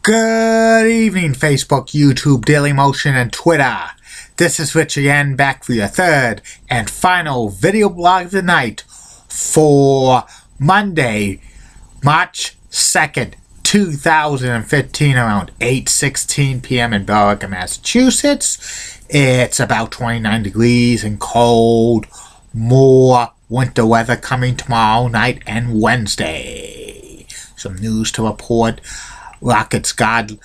Good evening, Facebook, YouTube, Dailymotion, and Twitter. This is Rich again, back for your third and final video blog of the night for Monday, March 2nd, 2015, around 8:16 p.m. in Billerica, Massachusetts. It's about 29 degrees and cold. More winter weather coming tomorrow night and Wednesday. Some news to report. Rockets guard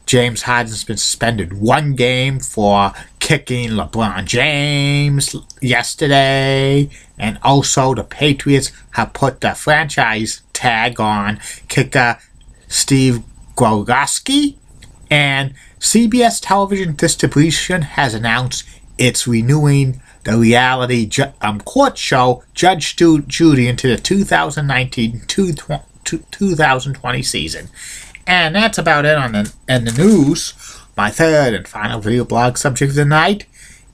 James Harden's been suspended one game for kicking LeBron James yesterday. And also the Patriots have put the franchise tag on kicker Steve Gronkowski. And CBS television distribution has announced it's renewing the reality court show Judge Judy into the 2019-2020 season. And that's about it on the news. My third and final video blog subject of the night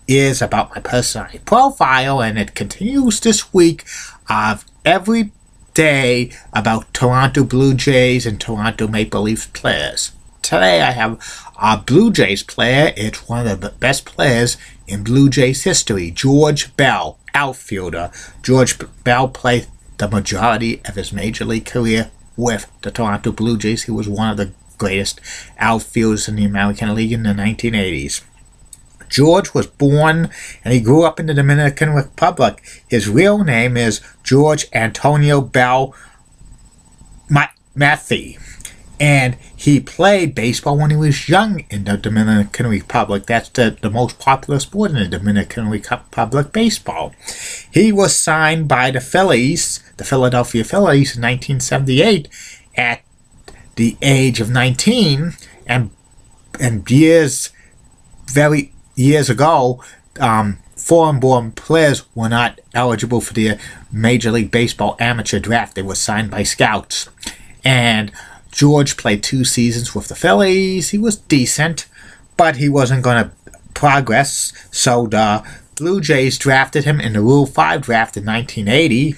is about my personality profile, and it continues this week of every day about Toronto Blue Jays and Toronto Maple Leafs players. Today I have a Blue Jays player. It's one of the best players in Blue Jays history, George Bell, outfielder. George Bell played the majority of his major league career with the Toronto Blue Jays. He was one of the greatest outfielders in the American League in the 1980s. George was born and he grew up in the Dominican Republic. His real name is George Antonio Bell Matthey. And he played baseball when he was young in the Dominican Republic. That's the most popular sport in the Dominican Republic, baseball. He was signed by the Philadelphia Phillies in 1978 at the age of 19. And years ago, foreign-born players were not eligible for the Major League Baseball amateur draft. They were signed by scouts. And George played 2 seasons with the Phillies. He was decent, but he wasn't going to progress. So the Blue Jays drafted him in the Rule 5 draft in 1980.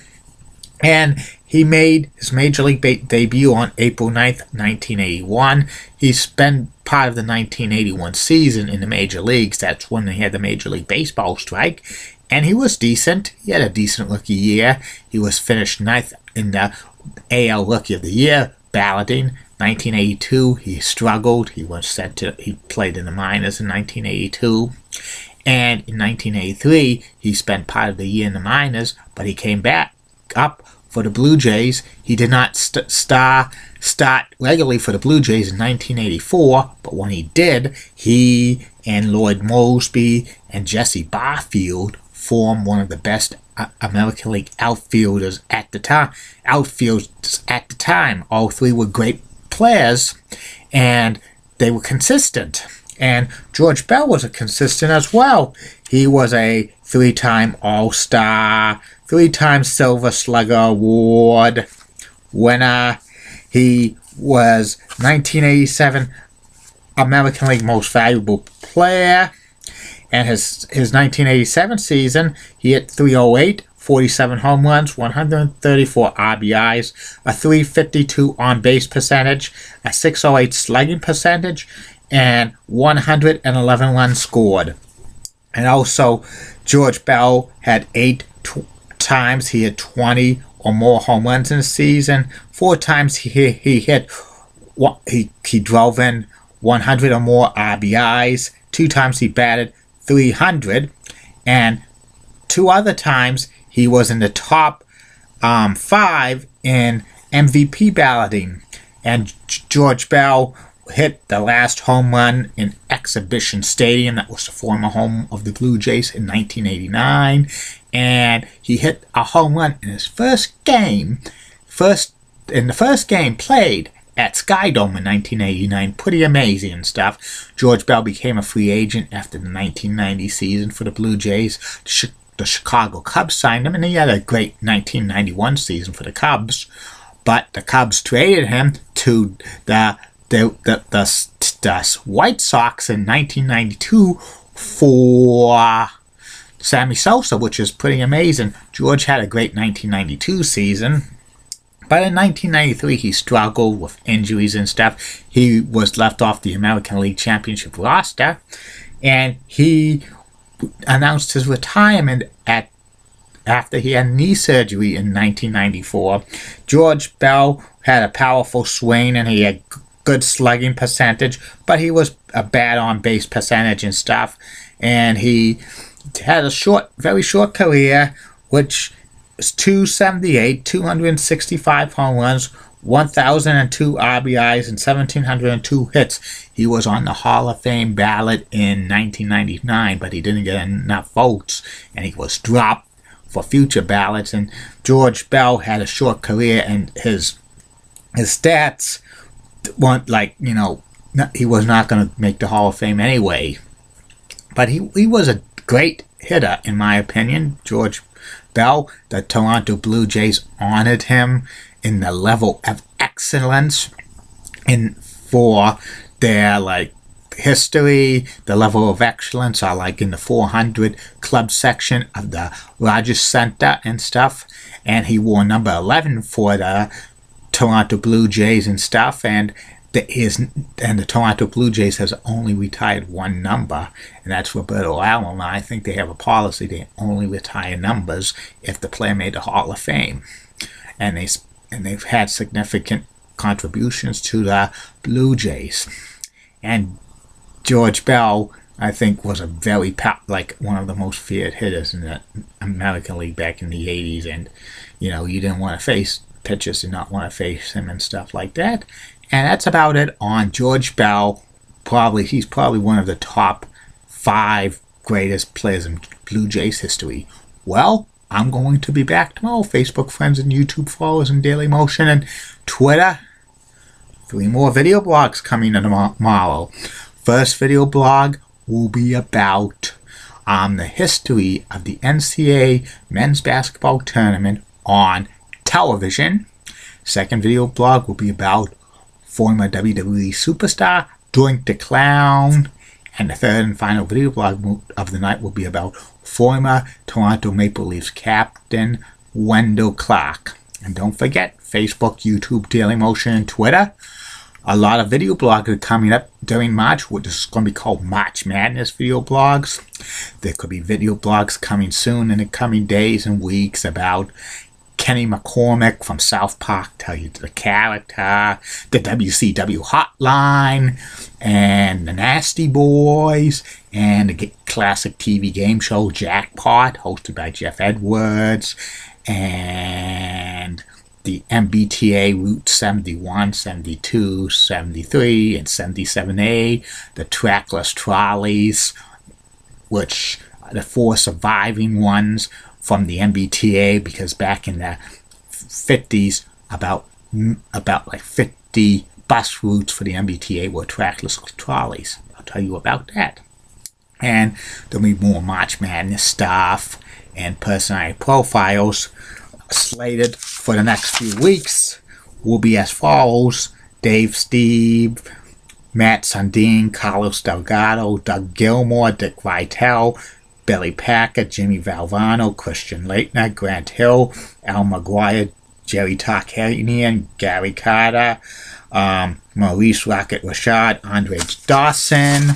And he made his Major League debut on April 9th, 1981. He spent part of the 1981 season in the Major Leagues. That's when they had the Major League Baseball strike. And he was decent. He had a decent rookie year. He was finished 9th in the AL Rookie of the Year balloting. 1982, he struggled. He played in the minors in 1982. And in 1983, he spent part of the year in the minors, but he came back up for the Blue Jays. He did not start regularly for the Blue Jays in 1984, but when he did, he and Lloyd Moseby and Jesse Barfield formed one of the best American League outfielders at the time. All three were great players, and they were consistent. And George Bell was consistent as well. He was a 3-time All-Star, 3-time Silver Slugger Award winner. He was 1987 American League Most Valuable Player. And his 1987 season, he hit .308, 47 home runs, 134 RBIs, a .352 on-base percentage, a .608 slugging percentage, and 111 runs scored. And also, George Bell had 8 times he hit 20 or more home runs in a season. 4 times he drove in 100 or more RBIs. 2 times he batted .300, and 2 other times he was in the top 5 in MVP balloting. And George Bell hit the last home run in Exhibition Stadium. That was the former home of the Blue Jays in 1989. And he hit a home run in his first game played at Sky Dome in 1989. Pretty amazing stuff. George Bell became a free agent after the 1990 season for the Blue Jays. The Chicago Cubs signed him, and he had a great 1991 season for the Cubs. But the Cubs traded him to the White Sox in 1992 for Sammy Sosa, which is pretty amazing. George had a great 1992 season. But in 1993, he struggled with injuries and stuff. He was left off the American League Championship roster, and he announced his retirement after he had knee surgery in 1994. George Bell had a powerful swing, and he had good slugging percentage, but he was a bad on-base percentage and stuff. And he had a very short career, which was .278, 265 home runs, 1,002 RBIs, and 1,702 hits. He was on the Hall of Fame ballot in 1999, but he didn't get enough votes, and he was dropped for future ballots. And George Bell had a short career, and his stats weren't like, he was not going to make the Hall of Fame anyway. But he was a great hitter, in my opinion, George Bell. The Toronto Blue Jays honored him in the level of excellence for their history. The level of excellence are in the 400 club section of the Rogers Center and stuff. And he wore number 11 for the Toronto Blue Jays and stuff. And the Toronto Blue Jays has only retired one number, and that's Roberto Alomar. I think they have a policy they only retire numbers if the player made the Hall of Fame, and they've had significant contributions to the Blue Jays. And George Bell, I think, was a very one of the most feared hitters in the American League back in the 80s, and you didn't want to face pitchers, did not want to face him and stuff like that. And that's about it on George Bell. He's probably one of the top 5 greatest players in Blue Jays history. Well, I'm going to be back tomorrow. Facebook friends and YouTube followers and Daily Motion and Twitter. 3 more video blogs coming tomorrow. First video blog will be about the history of the NCAA men's basketball tournament on television. Second video blog will be about former WWE superstar Doink the Clown. And the third and final video blog of the night will be about former Toronto Maple Leafs captain Wendell Clark. And don't forget, Facebook, YouTube, Daily Motion, and Twitter. A lot of video blogs are coming up during March, which is going to be called March Madness video blogs. There could be video blogs coming soon in the coming days and weeks about Kenny McCormick from South Park, tell you the character, the WCW Hotline, and the Nasty Boys, and the classic TV game show Jackpot, hosted by Jeff Edwards, and the MBTA Route 71, 72, 73, and 77A, the trackless trolleys, which are the 4 surviving ones from the MBTA, because back in the 50s, about 50 bus routes for the MBTA were trackless trolleys. I'll tell you about that. And there'll be more March Madness stuff and personality profiles slated for the next few weeks. Will be as follows: Dave Steve, Matt Sundin, Carlos Delgado, Doug Gilmore, Dick Vitale, Billy Packer, Jimmy Valvano, Christian Leitner, Grant Hill, Al McGuire, Jerry Tarkanian, Gary Carter, Maurice Rocket Rashad, Andre Dawson,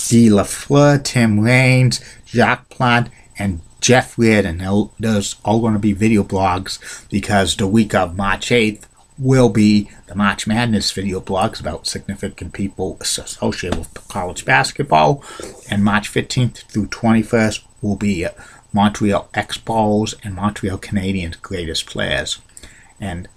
D. LaFleur, Tim Raines, Jacques Plant, and Jeff Reardon. Those all going to be video blogs, because the week of March 8th will be the March Madness video blogs about significant people associated with college basketball. And March 15th through 21st will be Montreal Expos and Montreal Canadiens' greatest players. And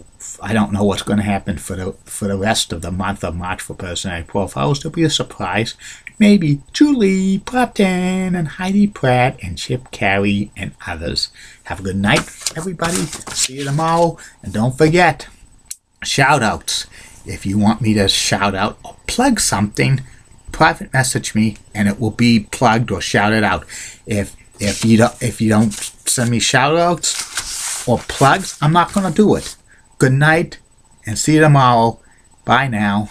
I don't know what's going to happen for the rest of the month of March for personality profiles. There'll be a surprise. Maybe Julie Broughton and Heidi Pratt and Chip Carey and others. Have a good night, everybody. See you tomorrow. And don't forget, shout outs. If you want me to shout out or plug something, private message me and it will be plugged or shouted out. If you don't send me shout outs or plugs, I'm not going to do it. Good night and see you tomorrow. Bye now.